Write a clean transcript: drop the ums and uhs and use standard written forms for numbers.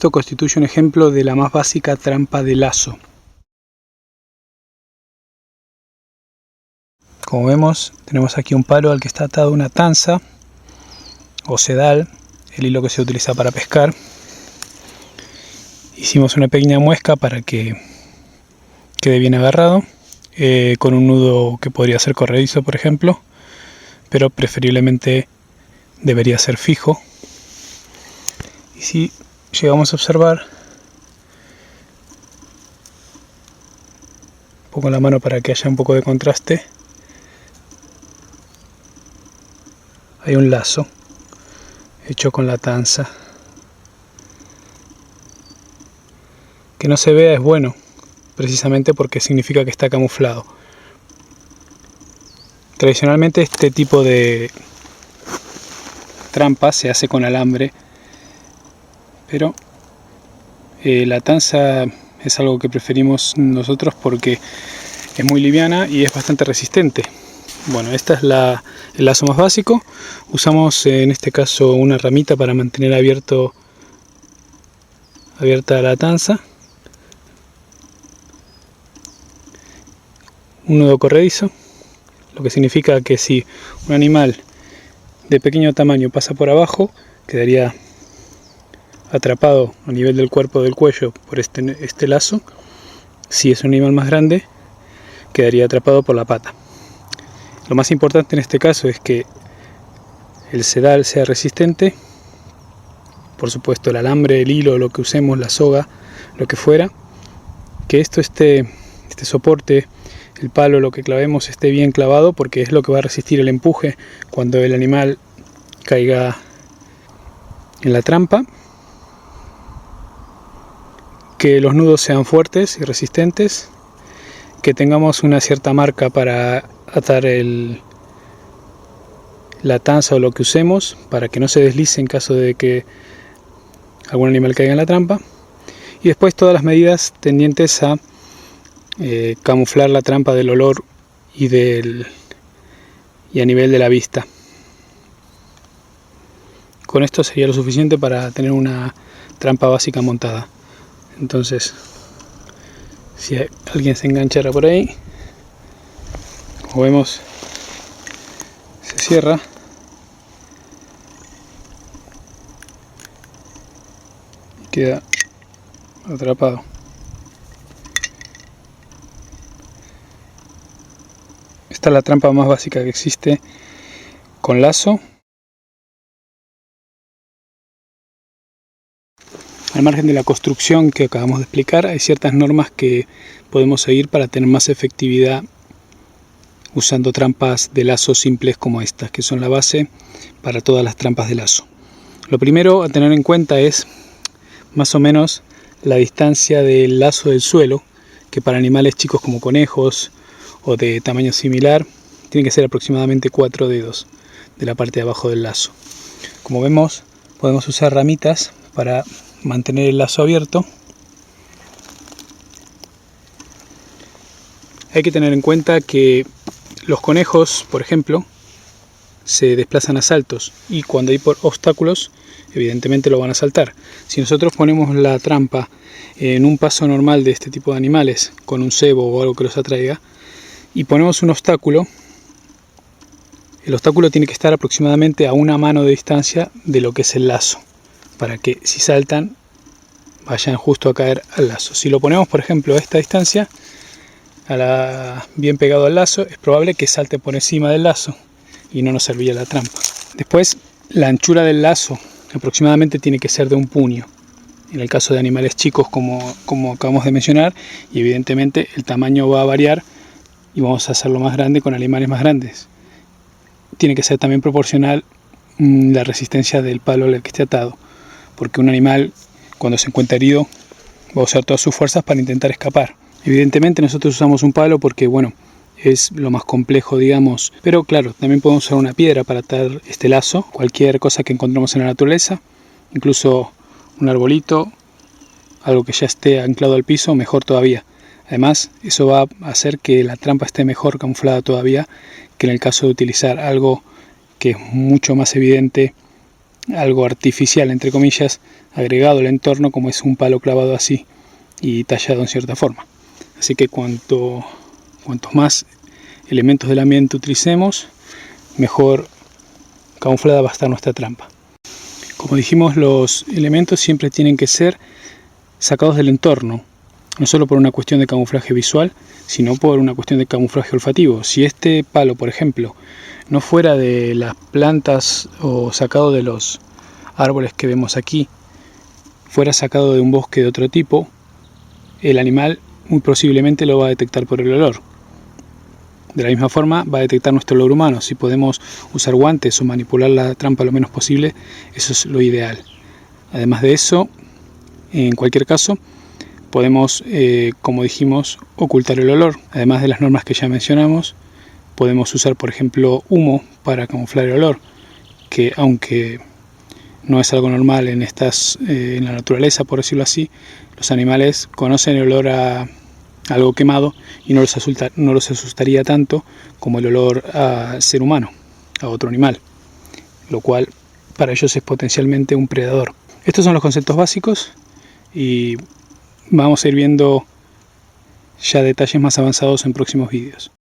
esto constituye un ejemplo de la más básica trampa de lazo. Como vemos, tenemos aquí un palo al que está atado una tanza o sedal, el hilo que se utiliza para pescar. Hicimos una pequeña muesca para que quede bien agarrado, con un nudo que podría ser corredizo, por ejemplo, pero preferiblemente debería ser fijo. Y si llegamos a observar, pongo la mano para que haya un poco de contraste, hay un lazo hecho con la tanza. Que no se vea es bueno, precisamente porque significa que está camuflado. Tradicionalmente este tipo de trampa se hace con alambre, pero la tanza es algo que preferimos nosotros porque es muy liviana y es bastante resistente. Bueno, esta es el lazo más básico. Usamos en este caso una ramita para mantener abierta la tanza. Un nudo corredizo, lo que significa que si un animal de pequeño tamaño pasa por abajo, quedaría atrapado a nivel del cuerpo del cuello por este lazo. Si es un animal más grande, quedaría atrapado por la pata. Lo más importante en este caso es que el sedal sea resistente, por supuesto el alambre, el hilo, lo que usemos, la soga, lo que fuera, que este soporte, el palo, lo que clavemos esté bien clavado, porque es lo que va a resistir el empuje cuando el animal caiga en la trampa. Que los nudos sean fuertes y resistentes, que tengamos una cierta marca para atar la tanza o lo que usemos, para que no se deslice en caso de que algún animal caiga en la trampa. Y después todas las medidas tendientes a camuflar la trampa del olor y a nivel de la vista. Con esto sería lo suficiente para tener una trampa básica montada. Entonces, si alguien se enganchara por ahí, como vemos, se cierra y queda atrapado. Esta es la trampa más básica que existe con lazo. Al margen de la construcción que acabamos de explicar, hay ciertas normas que podemos seguir para tener más efectividad usando trampas de lazo simples como estas, que son la base para todas las trampas de lazo. Lo primero a tener en cuenta es más o menos la distancia del lazo del suelo, que para animales chicos como conejos o de tamaño similar tiene que ser aproximadamente 4 dedos de la parte de abajo del lazo. Como vemos, podemos usar ramitas para mantener el lazo abierto. Hay que tener en cuenta que los conejos, por ejemplo, se desplazan a saltos y cuando hay obstáculos, evidentemente lo van a saltar. Si nosotros ponemos la trampa en un paso normal de este tipo de animales, con un cebo o algo que los atraiga, y ponemos un obstáculo, el obstáculo tiene que estar aproximadamente a una mano de distancia de lo que es el lazo, para que si saltan vayan justo a caer al lazo. Si lo ponemos, por ejemplo, a esta distancia, bien pegado al lazo, es probable que salte por encima del lazo y no nos serviría la trampa. Después, la anchura del lazo aproximadamente tiene que ser de un puño, en el caso de animales chicos como acabamos de mencionar, y evidentemente el tamaño va a variar y vamos a hacerlo más grande con animales más grandes. Tiene que ser también proporcional la resistencia del palo al que esté atado, porque un animal cuando se encuentra herido va a usar todas sus fuerzas para intentar escapar. Evidentemente nosotros usamos un palo porque, bueno, es lo más complejo, digamos, pero claro, también podemos usar una piedra para atar este lazo, cualquier cosa que encontremos en la naturaleza, incluso un arbolito, algo que ya esté anclado al piso, mejor todavía. Además, eso va a hacer que la trampa esté mejor camuflada todavía que en el caso de utilizar algo que es mucho más evidente algo artificial, entre comillas, agregado al entorno, como es un palo clavado así y tallado en cierta forma. Así que cuantos más elementos del ambiente utilicemos, mejor camuflada va a estar nuestra trampa. Como dijimos, los elementos siempre tienen que ser sacados del entorno, no solo por una cuestión de camuflaje visual, sino por una cuestión de camuflaje olfativo. Si este palo, por ejemplo, no fuera de las plantas o sacado de los árboles que vemos aquí, fuera sacado de un bosque de otro tipo, el animal muy posiblemente lo va a detectar por el olor. De la misma forma va a detectar nuestro olor humano. Si podemos usar guantes o manipular la trampa lo menos posible, eso es lo ideal. Además de eso, en cualquier caso, podemos, como dijimos, ocultar el olor. Además de las normas que ya mencionamos, podemos usar, por ejemplo, humo para camuflar el olor, que aunque no es algo normal en la naturaleza, por decirlo así, los animales conocen el olor a algo quemado y no los asustaría tanto como el olor a ser humano, a otro animal, lo cual para ellos es potencialmente un predador. Estos son los conceptos básicos y vamos a ir viendo ya detalles más avanzados en próximos vídeos.